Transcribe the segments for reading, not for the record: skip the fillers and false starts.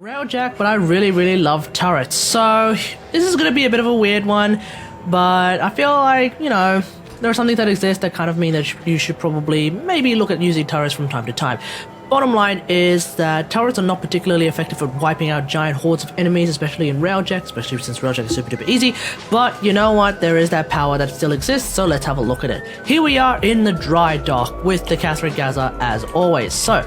RAILJACK, but I really love turrets, so this is going to be a bit of a weird one, but I feel like, you know, there are something that exists that kind of mean that you should probably maybe look at using turrets from time to time. Bottom line is that turrets are not particularly effective at wiping out giant hordes of enemies, especially in RAILJACK, especially since RAILJACK is super duper easy, but you know what, there is that power that still exists, so let's have a look at it. Here we are in the dry dock with the Catherine Gaza as always. So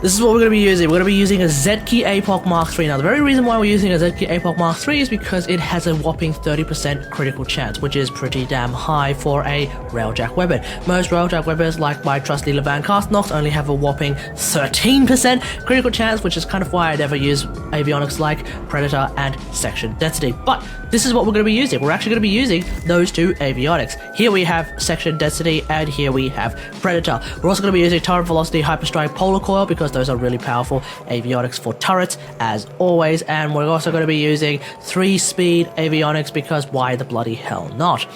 this is what we're going to be using. We're going to be using a Z-Key APOC Mark III. Now, the very reason why we're using a Z-Key APOC Mark III is because it has a whopping 30% critical chance, which is pretty damn high for a RAILJACK weapon. Most RAILJACK weapons, like my trusty Levan Castnox, only have a whopping 13% critical chance, which is kind of why I never use avionics like Predator and Section Density. But this is what we're going to be using. We're actually going to be using those two avionics. Here we have Section Density, and here we have Predator. We're also going to be using Turret Velocity Hyperstrike Polar Coil, because those are really powerful avionics for turrets as always, and we're also going to be using 3-speed avionics because why the bloody hell not.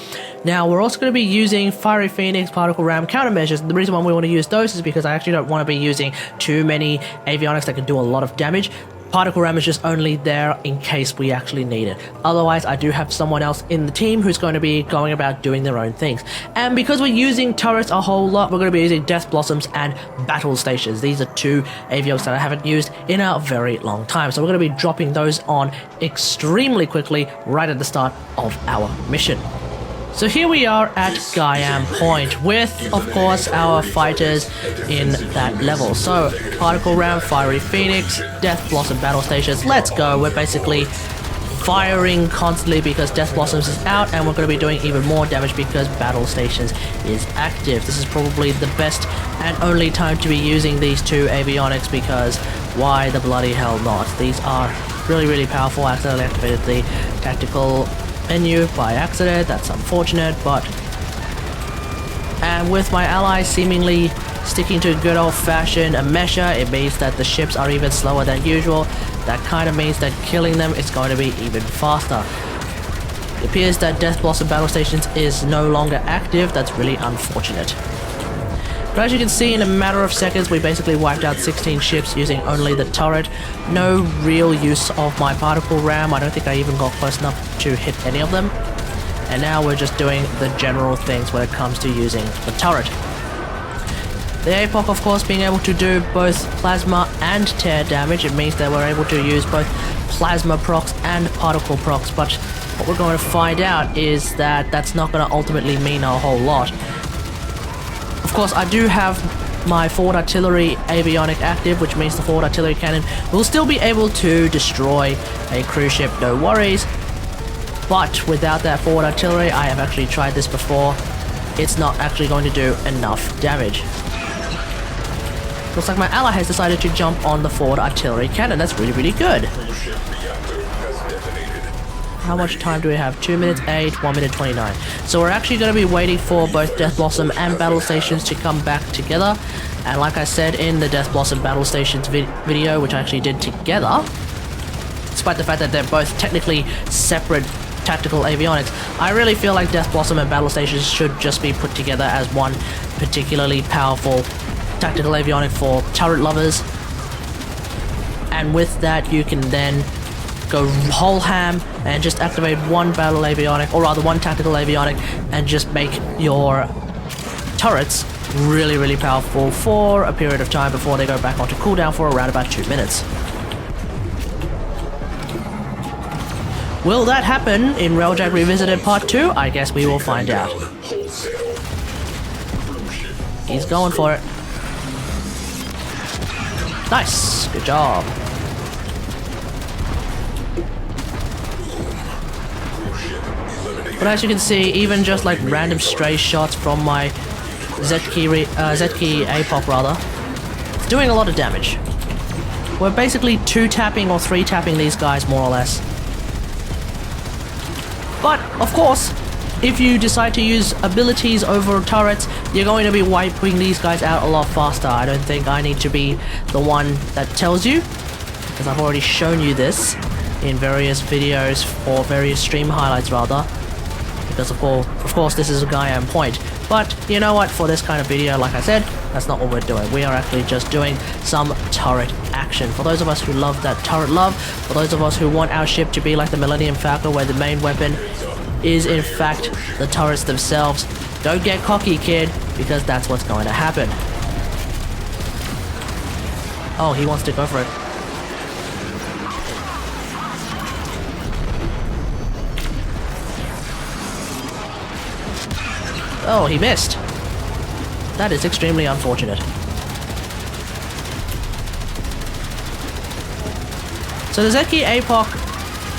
Now we're also going to be using Fiery Phoenix particle ram countermeasures, and the reason why we want to use those is because I actually don't want to be using too many avionics that can do a lot of damage. Particle ram is just only there in case we actually need it. Otherwise, I do have someone else in the team who's going to be going about doing their own things. And because we're using turrets a whole lot, we're going to be using Death Blossoms and Battle Stations. These are two avionics that I haven't used in a very long time. So we're going to be dropping those on extremely quickly right at the start of our mission. So here we are at Guyam Point with, of course, our fighters in that level. So, Particle Ram, Fiery Phoenix, Death Blossom Battle Stations, let's go. We're basically firing constantly because Death Blossoms is out, and we're going to be doing even more damage because Battle Stations is active. This is probably the best and only time to be using these two avionics because why the bloody hell not? These are really powerful. I accidentally activated the tactical menu by accident. That's unfortunate, but and with my allies seemingly sticking to good old-fashioned measure, it means that the ships are even slower than usual. That kind of means that killing them is going to be even faster. It appears that Death Blossom Battle Stations is no longer active. That's really unfortunate. But as you can see, in a matter of seconds, we basically wiped out 16 ships using only the turret. No real use of my particle ram. I don't think I even got close enough to hit any of them. And now we're just doing the general things when it comes to using the turret. The APOC, of course, being able to do both plasma and tear damage, it means that we're able to use both plasma procs and particle procs. But what we're going to find out is that that's not going to ultimately mean a whole lot. Of course, I do have my forward artillery avionic active, which means the forward artillery cannon will still be able to destroy a cruise ship, no worries. But without that forward artillery, I have actually tried this before, it's not actually going to do enough damage. Looks like my ally has decided to jump on the forward artillery cannon. That's really good. How much time do we have? 2 minutes 8, 1 minute 29. So we're actually going to be waiting for both Death Blossom and Battle Stations to come back together. And like I said in the Death Blossom Battle Stations video, which I actually did together, despite the fact that they're both technically separate tactical avionics, I really feel like Death Blossom and Battle Stations should just be put together as one particularly powerful tactical avionic for turret lovers. And with that, you can then go whole ham and just activate one battle avionic, or rather one tactical avionic, and just make your turrets really powerful for a period of time before they go back onto cooldown for around about 2 minutes. Will that happen in RAILJACK Revisited Part 2? I guess we will find out. He's going for it. Nice, good job. But as you can see, even just like random stray shots from my Z-Key APOC rather, it's doing a lot of damage. We're basically 2-tapping or 3-tapping these guys more or less. But of course, if you decide to use abilities over turrets, you're going to be wiping these guys out a lot faster. I don't think I need to be the one that tells you, because I've already shown you this in various videos, or various stream highlights rather. Because of course this is a Guyam Point. But you know what, for this kind of video, like I said, that's not what we're doing. We are actually just doing some turret action. For those of us who love that turret love, for those of us who want our ship to be like the Millennium Falcon, where the main weapon is in fact the turrets themselves, don't get cocky, kid, because that's what's going to happen. Oh, he wants to go for it. Oh, he missed. That is extremely unfortunate. So the Zeki APOC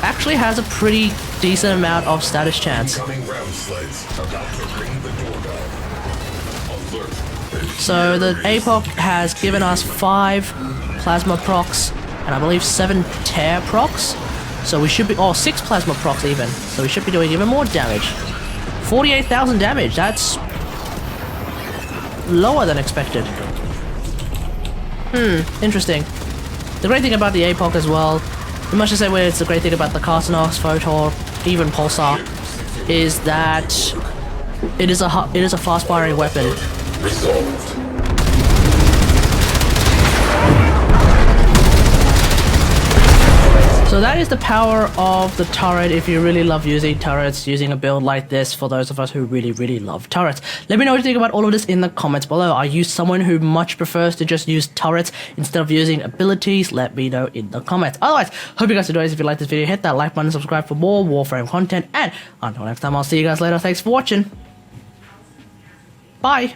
actually has a pretty decent amount of status chance. So the APOC has given us 5 plasma procs and I believe 7 tear procs. So we should be, 6 plasma procs even. So we should be doing even more damage. 48,000 damage, that's lower than expected. Interesting. The great thing about the APOC as well, much the same way it's the great thing about the Carsonox, Photor, even Pulsar, is that it is a fast-firing weapon. Resolved. So that is the power of the turret if you really love using turrets, using a build like this for those of us who really love turrets. Let me know what you think about all of this in the comments below. Are you someone who much prefers to just use turrets instead of using abilities? Let me know in the comments. Otherwise, hope you guys enjoyed this. If you like this video, hit that like button, subscribe for more Warframe content, and until next time, I'll see you guys later. Thanks for watching. Bye.